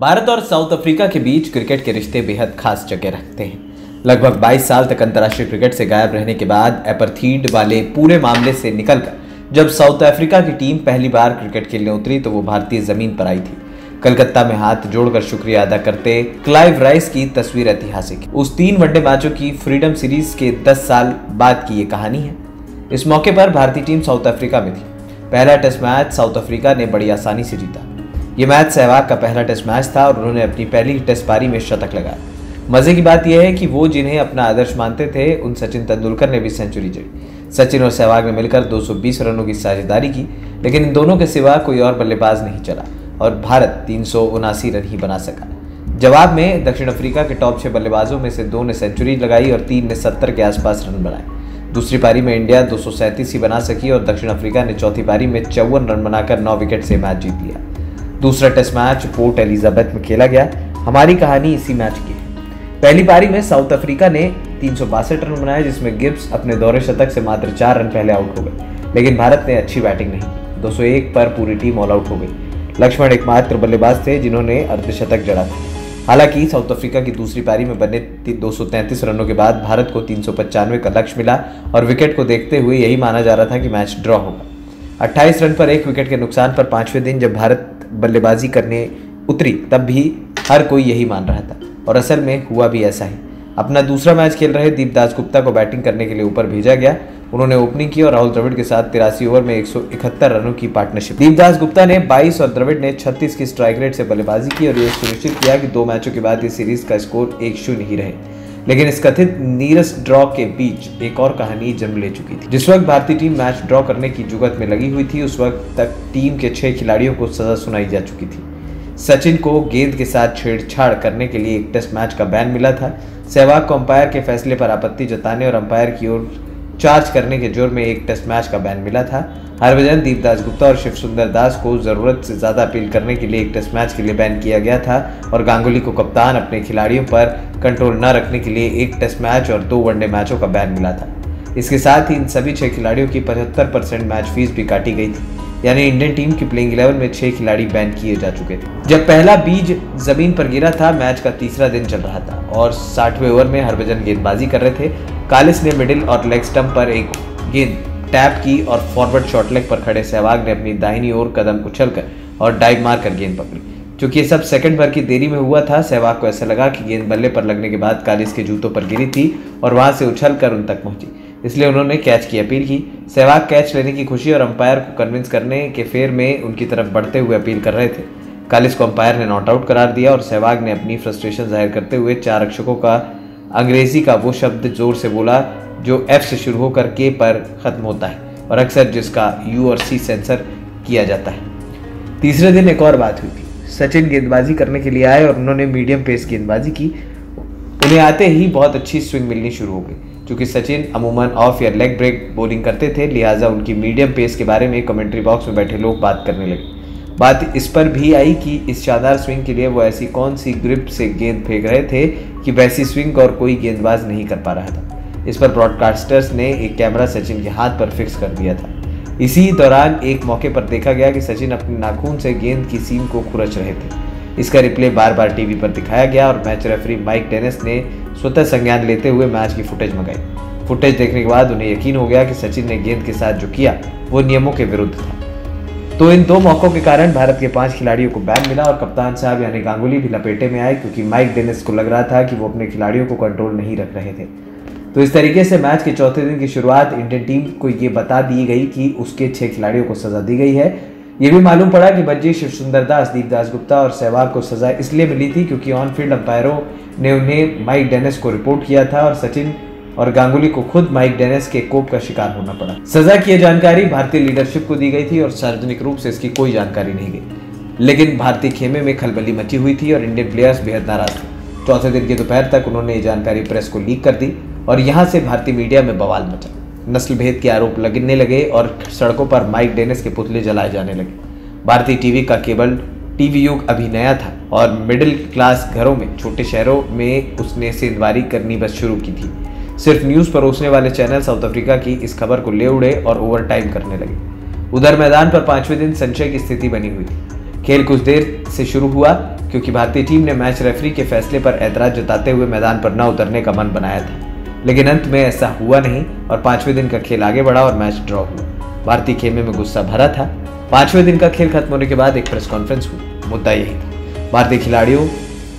भारत और south Africa के बीच cricket के रिश्ते बेहद खास जगह रखते हैं। लगभग 22 साल तक अंतर्राष्ट्रीय क्रिकेट से गायब रहने के बाद एपर्थीड वाले पूरे मामले से निकलकर जब साउथ अफ्रीका की टीम पहली बार क्रिकेट खेलने उतरी तो वो भारतीय जमीन पर आई थी। कलकत्ता में हाथ जोड़कर शुक्रिया अदा करते क्लाइव राइस की तस्वीर ऐतिहासिक है। उस 3 वनडे मैचों की फ्रीडम सीरीज के 10 साल बाद की ये कहानी है। इस मौके पर भारतीय टीम साउथ अफ्रीका में थी। पहला टेस्ट मैच साउथ अफ्रीका ने बड़ी आसानी से जीता। ये मैच सहवाग का पहला टेस्ट मैच था और उन्होंने अपनी पहली टेस्ट पारी में शतक लगाया। मजे की बात यह है कि वो जिन्हें अपना आदर्श मानते थे उन सचिन तेंदुलकर ने भी सेंचुरी जड़ी। सचिन और सहवाग ने मिलकर 220 रनों की साझेदारी की, लेकिन इन दोनों के सिवा कोई और बल्लेबाज नहीं चला और भारत 379 रन ही बना सका। जवाब में दक्षिण अफ्रीका के टॉप 6 बल्लेबाजों में से 2 ने सेंचुरी लगाई और 3 ने 70 के आसपास रन बनाए। दूसरी पारी में इंडिया 237 ही बना सकी और दक्षिण अफ्रीका ने चौथी पारी में 54 रन बनाकर 9 विकेट से मैच जीत लिया। दूसरा टेस्ट मैच पोर्ट एलिजाबेथ में खेला गया। हमारी कहानी इसी मैच की है। पहली पारी में साउथ अफ्रीका ने 362 रन बनाए, जिसमें गिब्स अपने दोहरे शतक से मात्र 4 रन पहले आउट हो गए, लेकिन भारत ने अच्छी बैटिंग नहीं की। 201 पर पूरी टीम ऑल आउट हो गई। लक्ष्मण एकमात्र बल्लेबाज थे जिन्होंने अर्धशतक जड़ा था। हालांकि साउथ अफ्रीका की दूसरी पारी में बने 233 रनों के बाद भारत को 395 का लक्ष्य मिला और विकेट को देखते हुए यही माना जा रहा था कि मैच ड्रॉ होगा। 28 रन पर 1 विकेट के नुकसान पर 5वें दिन जब भारत बल्लेबाजी करने उतरी तब भी हर कोई यही मान रहा था और असल में हुआ भी ऐसा ही। अपना दूसरा मैच खेल रहे दीप दासगुप्ता को बैटिंग करने के लिए ऊपर भेजा गया। उन्होंने ओपनिंग की और राहुल द्रविड़ के साथ 83 ओवर में 171 रनों की पार्टनरशिप। दीप दासगुप्ता ने 22 और द्रविड़ ने 36 की स्ट्राइक रेट से बल्लेबाजी की और यह सुनिश्चित किया कि 2 मैचों के बाद इस सीरीज का स्कोर 1-0 ही रहे। लेकिन इस कथित नीरस ड्रॉ के बीच एक और कहानी जन्म ले चुकी थी। जिस वक्त भारतीय टीम मैच ड्रॉ करने की जुगत में लगी हुई थी, उस वक्त तक टीम के 6 खिलाड़ियों को सजा सुनाई जा चुकी थी। सचिन को गेंद के साथ छेड़छाड़ करने के लिए एक टेस्ट मैच का बैन मिला था। सहवाग को अंपायर के फैसले पर आपत्ति जताने और अंपायर की ओर चार्ज करने के जोर में एक टेस्ट मैच का बैन मिला था। हरभजन, दीप दासगुप्ता और शिव सुंदर दास को जरूरत से ज्यादा अपील करने के लिए एक टेस्ट मैच के लिए बैन किया गया था और गांगुली को कप्तान अपने खिलाड़ियों पर कंट्रोल न रखने के लिए एक टेस्ट मैच और 2 वनडे मैचों का बैन मिला था। इसके साथ ही इन सभी 6 खिलाड़ियों की 75% मैच फीस भी काटी गई थी, यानी इंडियन टीम की प्लेइंग 11 में 6 खिलाड़ी बैन किए जा चुके थे। जब पहला बीज जमीन पर गिरा था, मैच का तीसरा दिन चल रहा था और 60वें ओवर में हरभजन गेंदबाजी कर रहे थे। कालिस ने मिडिल और लेग स्टंप पर एक गेंद टैप की और फॉरवर्ड शॉर्ट लेग पर खड़े सहवाग ने अपनी दाहिनी ओर कदम उछलकर और डाइव मारकर गेंद पकड़ी। क्योंकि ये सब सेकंड भर की देरी में हुआ था, सहवाग को ऐसा लगा कि गेंद बल्ले पर लगने के बाद कालिस के जूतों पर गिरी थी और वहां से उछलकर उन तक पहुंची, इसलिए उन्होंने कैच की अपील की। सहवाग कैच लेने की खुशी और अंपायर को कन्विंस करने के फेर में उनकी तरफ बढ़ते हुए अपील कर रहे थे। कालिस को अंपायर ने नॉट आउट करार दिया और सहवाग ने अपनी फ्रस्ट्रेशन जाहिर करते हुए 4 अक्षरों का अंग्रेजी का वो शब्द जोर से बोला जो F से शुरू होकर K पर खत्म होता है और अक्सर जिसका U और C सेंसर किया जाता है। तीसरे दिन एक और बात हुई थी। सचिन गेंदबाजी करने के लिए आए और उन्होंने मीडियम पेस गेंदबाजी की। उन्हें आते ही बहुत अच्छी स्विंग मिलनी शुरू हो गई। क्योंकि सचिन अमूमन ऑफ या लेग ब्रेक बॉलिंग करते थे, लिहाजा उनकी मीडियम पेस के बारे में कमेंट्री बॉक्स में बैठे लोग बात करने लगे। बात इस पर भी आई कि इस शानदार स्विंग के लिए वो ऐसी कौन सी ग्रिप से गेंद फेंक रहे थे कि वैसी स्विंग और कोई गेंदबाज नहीं कर पा रहा था। इस पर ब्रॉडकास्टर्स ने एक कैमरा सचिन के हाथ पर फिक्स कर दिया था। इसी दौरान एक मौके पर देखा गया कि सचिन अपने नाखून से गेंद की सीम को खुरच रहे थे। इसका रिप्ले बार बार टीवी पर दिखाया गया और मैच रेफरी माइक डेनिस ने स्वतः संज्ञान लेते हुए मैच की फुटेज मंगाई। फुटेज देखने के बाद उन्हें यकीन हो गया कि सचिन ने गेंद के साथ जो किया वो नियमों के विरुद्ध था। तो इन 2 मौकों के कारण भारत के 5 खिलाड़ियों को बैन मिला और कप्तान साहब यानी गांगुली भी लपेटे में आए, क्योंकि माइक डेनिस को लग रहा था कि वो अपने खिलाड़ियों को कंट्रोल नहीं रख रहे थे। तो इस तरीके से मैच के चौथे दिन की शुरुआत इंडियन टीम को ये बता दी गई कि उसके 6 खिलाड़ियों को सजा दी गई है। ये भी मालूम पड़ा कि बज्जी, शिव सुंदर दास, दीप दासगुप्ता और सहवाग को सजा इसलिए मिली थी क्योंकि ऑन फील्ड अंपायरों ने उन्हें माइक डेनिस को रिपोर्ट किया था और सचिन और गांगुली को खुद माइक डेनिस के कोप का शिकार होना पड़ा। सजा की जानकारी भारतीय लीडरशिप को दी गई थी और सार्वजनिक रूप से इसकी कोई जानकारी नहीं गई। लेकिन भारतीय खेमे में खलबली मची हुई थी और इंडियन प्लेयर्स बेहद नाराज थे। चौथे दिन की दोपहर तक उन्होंने ये जानकारी प्रेस को लीक कर दी और यहाँ से भारतीय मीडिया में बवाल मचा। नस्ल भेद के आरोप लगने लगे और सड़कों पर माइक डेनिस के पुतले जलाए जाने लगे। भारतीय टीवी का केबल टीवी युग अभी नया था और मिडिल क्लास घरों में, छोटे शहरों में उसने सेंधमारी करनी बस शुरू की थी। सिर्फ न्यूज़ परोसने वाले चैनल साउथ अफ्रीका की इस खबर को ले उड़े और ओवर टाइम करने लगे। उधर मैदान पर 5वें दिन संशय की स्थिति बनी हुई थी। खेल कुछ देर से शुरू हुआ क्योंकि भारतीय टीम ने मैच रेफरी के फैसले पर ऐतराज जताते हुए मैदान पर न उतरने का मन बनाया था, लेकिन अंत में ऐसा हुआ नहीं और 5वें दिन का खेल आगे बढ़ा और मैच ड्रॉ हुआ। भारतीय खेमे में गुस्सा भरा था। 5वें दिन का खेल खत्म होने के बाद एक प्रेस कॉन्फ्रेंस हुई। मुद्दा यही था, भारतीय खिलाड़ियों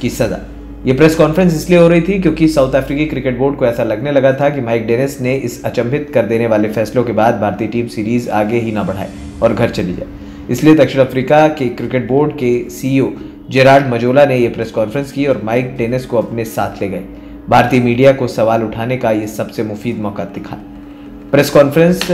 की सजा। ये प्रेस कॉन्फ्रेंस इसलिए हो रही थी क्योंकि साउथ अफ्रीकी क्रिकेट बोर्ड को ऐसा लगने लगा था कि माइक डेनिस ने इस अचंभित कर देने वाले फैसलों के बाद भारतीय टीम सीरीज आगे ही ना बढ़ाए और घर चली जाए। इसलिए दक्षिण अफ्रीका के क्रिकेट बोर्ड के सीईओ जेरार्ड मजोला ने यह प्रेस कॉन्फ्रेंस की और माइक डेनिस को अपने साथ ले गए। भारतीय मीडिया को सवाल उठाने का यह सबसे मुफीद मौका दिखा। प्रेस कॉन्फ्रेंस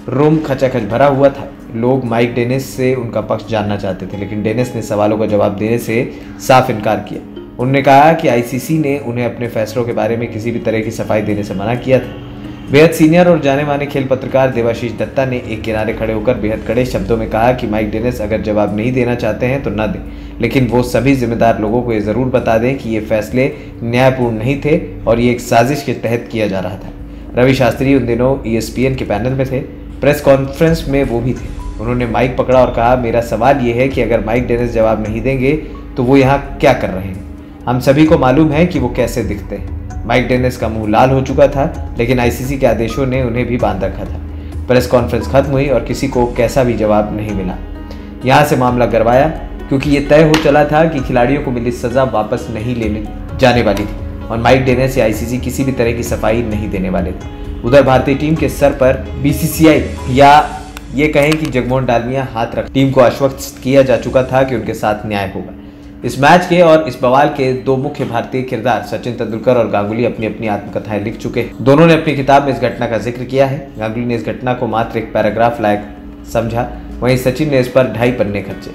रूम खचाखच भरा हुआ था। लोग माइक डेनिस से उनका पक्ष जानना चाहते थे, लेकिन डेनिस ने सवालों का जवाब देने से साफ इनकार किया। उन्होंने कहा कि आईसीसी ने उन्हें अपने फैसलों के बारे में किसी भी तरह की सफाई देने से मना किया था। बेहद सीनियर और जाने माने खेल पत्रकार देवाशीष दत्ता ने एक किनारे खड़े होकर बेहद कड़े शब्दों में कहा कि माइक डेनिस अगर जवाब नहीं देना चाहते हैं तो न दें, लेकिन वो सभी जिम्मेदार लोगों को ये जरूर बता दें कि ये फैसले न्यायपूर्ण नहीं थे और ये एक साजिश के तहत किया जा रहा था। रवि शास्त्री उन दिनों ESPN के पैनल में थे। प्रेस कॉन्फ्रेंस में वो भी थे। उन्होंने माइक पकड़ा और कहा, मेरा सवाल ये है कि अगर माइक डेनिस जवाब नहीं देंगे तो वो यहाँ क्या कर रहे हैं? हम सभी को मालूम है कि वो कैसे दिखते हैं। माइक डेनिस का मुंह लाल हो चुका था, लेकिन आईसीसी के आदेशों ने उन्हें भी बांध रखा था। प्रेस कॉन्फ्रेंस खत्म हुई और किसी को कैसा भी जवाब नहीं मिला। यहाँ से मामला गरमाया क्योंकि ये तय हो चला था कि खिलाड़ियों को मिली सजा वापस नहीं लेने जाने वाली थी और माइक डेनिस या आईसीसी किसी भी तरह की सफाई नहीं देने वाले थे। उधर भारतीय टीम के सर पर बीसीसीआई या ये कहें कि जगमोहन डालमिया हाथ रख टीम को आश्वस्त किया जा चुका था कि उनके साथ न्याय होगा। इस मैच के और इस बवाल के दो मुख्य भारतीय किरदार सचिन तेंदुलकर और गांगुली अपनी अपनी आत्मकथाएं लिख चुके हैं। दोनों ने अपनी किताब में इस घटना का जिक्र किया है। गांगुली ने इस घटना को मात्र एक पैराग्राफ लायक समझा, वहीं सचिन ने इस पर 2.5 पन्ने खर्चे।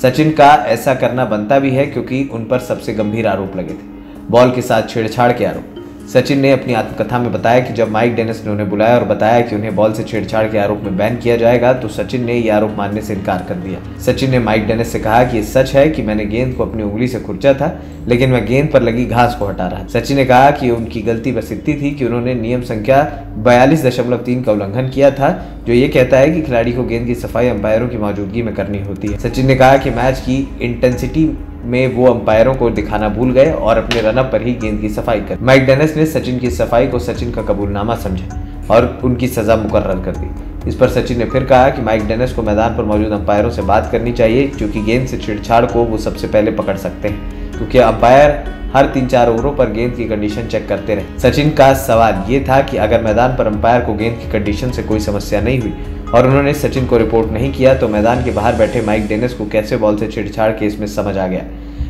सचिन का ऐसा करना बनता भी है क्योंकि उन पर सबसे गंभीर आरोप लगे थे, बॉल के साथ छेड़छाड़ के आरोप। सचिन ने अपनी आत्मकथा में बताया कि जब माइक डेनिस ने उन्हें बुलाया और बताया कि उन्हें बॉल से छेड़छाड़ के आरोप में बैन किया जाएगा तो सचिन ने यह आरोप मानने से इनकार कर दिया। सचिन ने माइक डेनिस से कहा कि ये सच है कि मैंने गेंद को अपनी उंगली से खुरचा था, लेकिन मैं गेंद पर लगी घास को हटा रहा था। सचिन ने कहा कि उनकी गलती बस इतनी थी कि उन्होंने नियम संख्या 42.3 का उल्लंघन किया था, जो ये कहता है कि खिलाड़ी को गेंद की सफाई अंपायरों की मौजूदगी में करनी होती है। सचिन ने कहा कि मैच की इंटेंसिटी में वो अंपायरों को दिखाना भूल गए और अपने रनअप पर ही गेंद की सफाई कर। माइक डेनिस ने सचिन की सफाई को सचिन का कबूलनामा समझा और उनकी सजा मुकर्रर कर दी। इस पर सचिन ने फिर कहा कि माइक डेनिस को मैदान पर मौजूद अंपायरों से बात करनी चाहिए, क्योंकि गेंद से छेड़छाड़ को वो सबसे पहले पकड़ सकते हैं, क्योंकि अंपायर हर 3-4 ओवरों पर गेंद की कंडीशन चेक करते रहे। सचिन का सवाल ये था कि अगर मैदान पर अंपायर को गेंद की कंडीशन से कोई समस्या नहीं हुई और उन्होंने सचिन को रिपोर्ट नहीं किया तो मैदान के बाहर बैठे माइक डेनिस को कैसे बॉल से छेड़छाड़ के इसमें समझ आ गया।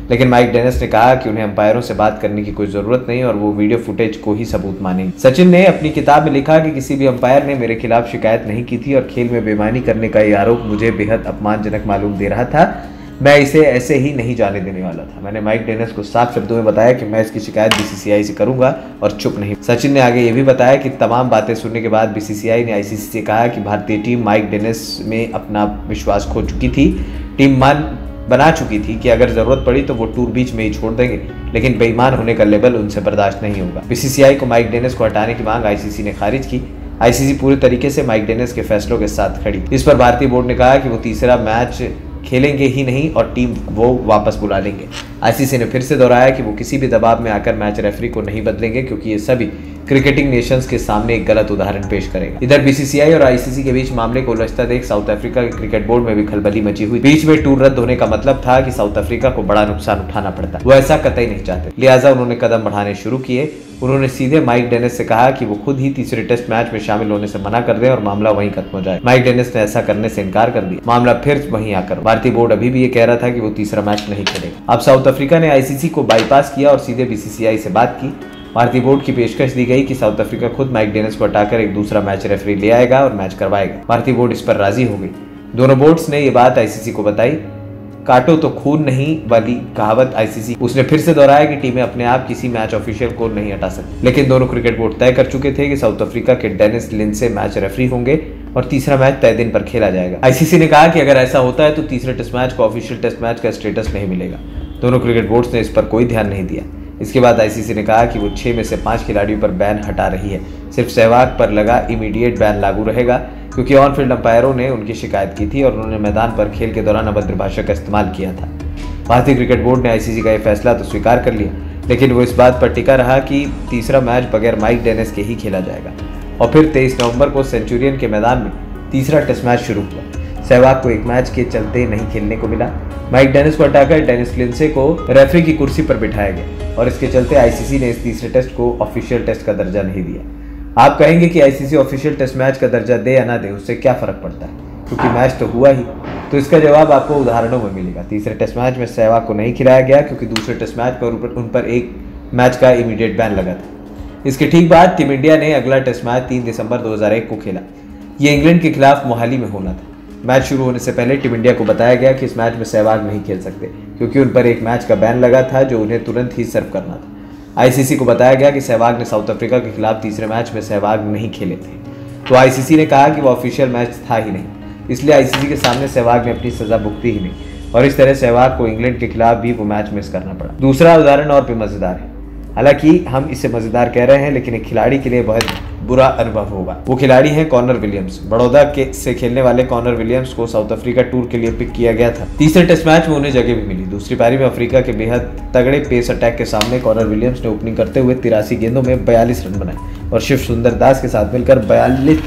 लेकिन माइक डेनिस ने कहा कि उन्हें अंपायरों से बात करने की कोई जरूरत नहीं और वो वीडियो फुटेज को ही सबूत मानेंगे। सचिन ने अपनी किताब में लिखा कि किसी भी अंपायर ने मेरे खिलाफ शिकायत नहीं की थी और खेल में बेईमानी करने का ये आरोप मुझे बेहद अपमानजनक मालूम दे रहा था। मैं इसे ऐसे ही नहीं जाने देने वाला था। मैंने माइक डेनिस को साफ शब्दों में बताया कि मैं इसकी शिकायत बीसीसीआई से करूंगा और चुप नहीं। सचिन ने आगे ये भी बताया कि तमाम बातें सुनने के बाद बीसीसीआई ने आईसीसी से कहा कि भारतीय टीम माइक डेनिस में अपना विश्वास खो चुकी थी। टीम बना चुकी थी कि अगर जरूरत पड़ी तो वो टूर बीच में ही छोड़ देंगे, लेकिन बेईमान होने का लेवल उनसे बर्दाश्त नहीं होगा। बीसीसीआई को माइक डेनिस को हटाने की मांग आईसीसी ने खारिज की। आईसीसी पूरी तरीके से माइक डेनिस के फैसलों के साथ खड़ी। इस पर भारतीय बोर्ड ने कहा कि वो तीसरा मैच खेलेंगे ही नहीं और टीम वो वापस बुला लेंगे। आईसीसी ने फिर से दोहराया कि वो किसी भी दबाव में आकर मैच रेफरी को नहीं बदलेंगे, क्योंकि ये सभी क्रिकेटिंग नेशंस के सामने एक गलत उदाहरण पेश करेगा। इधर बीसीसीआई और आईसीसी के बीच मामले को उलझता देख साउथ अफ्रीका के क्रिकेट बोर्ड में भी खलबली मची हुई। बीच में टूर रद्द होने का मतलब था कि साउथ अफ्रीका को बड़ा नुकसान उठाना पड़ता। वो ऐसा कतई नहीं चाहते, लिहाजा उन्होंने कदम बढ़ाने शुरू किए। उन्होंने सीधे माइक डेनिस से कहा कि वो खुद ही तीसरे टेस्ट मैच में शामिल होने से मना कर दें और मामला वहीं खत्म हो जाए। माइक डेनिस ने ऐसा करने से इनकार कर दिया। मामला फिर वहीं आकर भारतीय बोर्ड अभी भी ये कह रहा था कि वो तीसरा मैच नहीं खेलेगा। अब साउथ अफ्रीका ने आईसीसी को बाईपास किया और सीधे बीसीसीआई से बात की। भारतीय बोर्ड की पेशकश दी गई कि साउथ अफ्रीका खुद माइक डेनिस को हटाकर एक दूसरा मैच रेफरी ले आएगा और मैच करवाएगा। भारतीय बोर्ड इस पर राजी हो गई। दोनों बोर्ड्स ने ये बात आईसीसी को बताई। काटो तो खून नहीं वाली कहावत आईसीसी उसने फिर से दोहराया कि टीमें अपने आप किसी मैच ऑफिशियल को नहीं हटा सकती। लेकिन दोनों क्रिकेट बोर्ड तय कर चुके थे कि साउथ अफ्रीका के डेनिस लिंडसे मैच रेफरी होंगे और तीसरा मैच तय दिन पर खेला जाएगा। आईसीसी ने कहा कि अगर ऐसा होता है तो तीसरे टेस्ट मैच को ऑफिशियल टेस्ट मैच का स्टेटस नहीं मिलेगा। दोनों क्रिकेट बोर्ड्स ने इस पर कोई ध्यान नहीं दिया। इसके बाद आईसीसी ने कहा कि वो 6 में से 5 खिलाड़ियों पर बैन हटा रही है। सिर्फ सहवाग पर लगा इमीडिएट बैन लागू रहेगा, क्योंकि ऑन फील्ड अंपायरों ने उनकी शिकायत की थी और उन्होंने मैदान पर खेल के दौरान अभद्र भाषा का इस्तेमाल किया था। भारतीय क्रिकेट बोर्ड ने आईसीसी का यह फैसला तो स्वीकार कर लिया, लेकिन वो इस बात पर टिका रहा कि तीसरा मैच बगैर माइक डेनिस के ही खेला जाएगा। और फिर 23 नवंबर को सेंचुरियन के मैदान में तीसरा टेस्ट मैच शुरू हुआ। सहवाग को एक मैच के चलते नहीं खेलने को मिला। माइक डेनिस को हटाकर डेनिस लिंडसे को रेफरी की कुर्सी पर बिठाया गया और इसके चलते आईसीसी ने इस तीसरे टेस्ट को ऑफिशियल टेस्ट का दर्जा नहीं दिया। आप कहेंगे कि आईसीसी ऑफिशियल टेस्ट मैच का दर्जा दे या ना दे, उससे क्या फर्क पड़ता है, क्योंकि मैच तो हुआ ही। तो इसका जवाब आपको उदाहरणों में मिलेगा। तीसरे टेस्ट मैच में सहवाग को नहीं खिलाया गया क्योंकि दूसरे टेस्ट मैच पर उन पर एक मैच का इमीडिएट बैन लगा था। इसके ठीक बाद टीम इंडिया ने अगला टेस्ट मैच 3 दिसंबर 2001 को खेला। ये इंग्लैंड के खिलाफ मोहाली में होना था। मैच शुरू होने से पहले टीम इंडिया को बताया गया कि इस मैच में सहवाग नहीं खेल सकते, क्योंकि उन पर एक मैच का बैन लगा था जो उन्हें तुरंत ही सर्व करना था। आईसीसी को बताया गया कि सहवाग ने साउथ अफ्रीका के खिलाफ तीसरे मैच में सहवाग नहीं खेले थे, तो आईसीसी ने कहा कि वो ऑफिशियल मैच था ही नहीं, इसलिए आईसीसी के सामने सहवाग ने अपनी सजा भुगती ही नहीं और इस तरह सहवाग को इंग्लैंड के खिलाफ भी वो मैच मिस करना पड़ा। दूसरा उदाहरण और भी मजेदार है। हालांकि हम इसे मजेदार कह रहे हैं, लेकिन एक खिलाड़ी के लिए बहुत बुरा अनुभव होगा। वो खिलाड़ी है कॉनर विलियम्स। बड़ौदा से खेलने वाले कॉनर विलियम्स को साउथ अफ्रीका टूर के लिए पिक किया गया था। तीसरे टेस्ट मैच में उन्हें जगह भी मिली। दूसरी पारी में अफ्रीका के बेहद तगड़े पेस अटैक के सामने कॉनर विलियम्स ने ओपनिंग करते हुए 83 गेंदों में 42 रन बनाए और शिव सुंदर दास के साथ मिलकर 42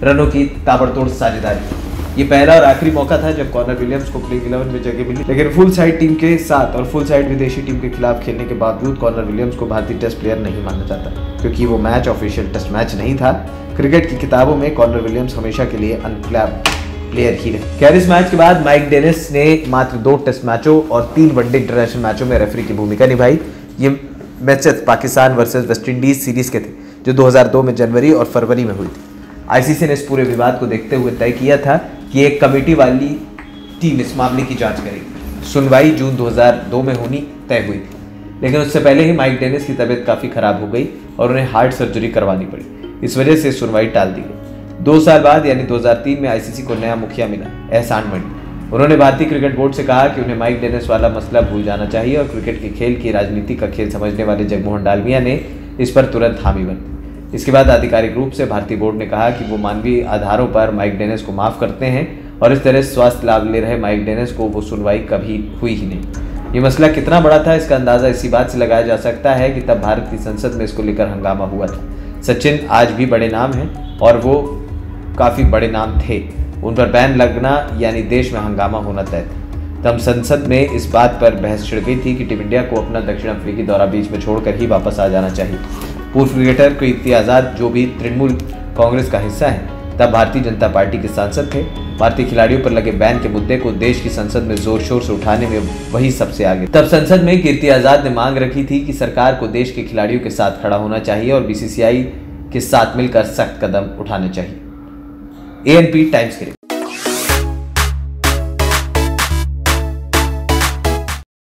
रनों की ताबड़तोड़ साझेदारी। ये पहला और आखिरी मौका था जब कॉनर विलियम्स को प्लेइंग 11 में जगह मिली, लेकिन फुल साइड टीम के साथ और फुल साइड विदेशी टीम के खिलाफ खेलने के बावजूद कॉनर विलियम्स को भारतीय टेस्ट प्लेयर नहीं माना जाता, क्योंकि वो मैच ऑफिशियल टेस्ट मैच नहीं था। क्रिकेट की किताबों में कॉनर विलियम्स हमेशा के लिए अनक्लैप्ड प्लेयर ही रहे। खैर, इस मैच के बाद माइक डेनिस ने मात्र 2 टेस्ट मैचों और 3 वनडे इंटरनेशनल मैचों में रेफरी की भूमिका निभाई। ये matches Pakistan versus West Indies series के थे, जो 2002 में जनवरी और फरवरी में हुई थी। आईसीसी ने इस पूरे विवाद को देखते हुए तय किया था कि एक कमेटी वाली टीम इस मामले की जांच करेगी। सुनवाई जून 2002 में होनी तय हुई थी, लेकिन उससे पहले ही माइक डेनिस की तबीयत काफ़ी खराब हो गई और उन्हें हार्ट सर्जरी करवानी पड़ी। इस वजह से सुनवाई टाल दी गई। 2 साल बाद यानी 2003 में आईसीसी को नया मुखिया मिला, एहसान मणि। उन्होंने भारतीय क्रिकेट बोर्ड से कहा कि उन्हें माइक डेनिस वाला मसला भूल जाना चाहिए और क्रिकेट के खेल की राजनीति का खेल समझने वाले जगमोहन डालमिया ने इस पर तुरंत हामी बनी। इसके बाद आधिकारिक रूप से भारतीय बोर्ड ने कहा कि वो मानवीय आधारों पर माइक डेनिस को माफ करते हैं और इस तरह स्वास्थ्य लाभ ले रहे माइक डेनिस को वो सुनवाई कभी हुई ही नहीं। ये मसला कितना बड़ा था, इसका अंदाजा इसी बात से लगाया जा सकता है कि तब भारत की संसद में इसको लेकर हंगामा हुआ था। सचिन आज भी बड़े नाम हैं और वो काफ़ी बड़े नाम थे। उन पर बैन लगना यानी देश में हंगामा होना तय था। तब संसद में इस बात पर बहस छिड़ गई थी कि टीम इंडिया को अपना दक्षिण अफ्रीकी दौरा बीच में छोड़कर ही वापस आ जाना चाहिए। पूर्व क्रिकेटर कीर्ति आज़ाद, जो भी तृणमूल कांग्रेस का हिस्सा है, तब भारतीय जनता पार्टी के सांसद थे। भारतीय खिलाड़ियों पर लगे बैन के मुद्दे को देश की संसद में जोर शोर से उठाने में वही सबसे आगे। तब संसद में कीर्ति आज़ाद ने मांग रखी थी कि सरकार को देश के खिलाड़ियों के साथ खड़ा होना चाहिए और बीसीसीआई के साथ मिलकर सख्त कदम उठाने चाहिए। एएनपी टाइम्स के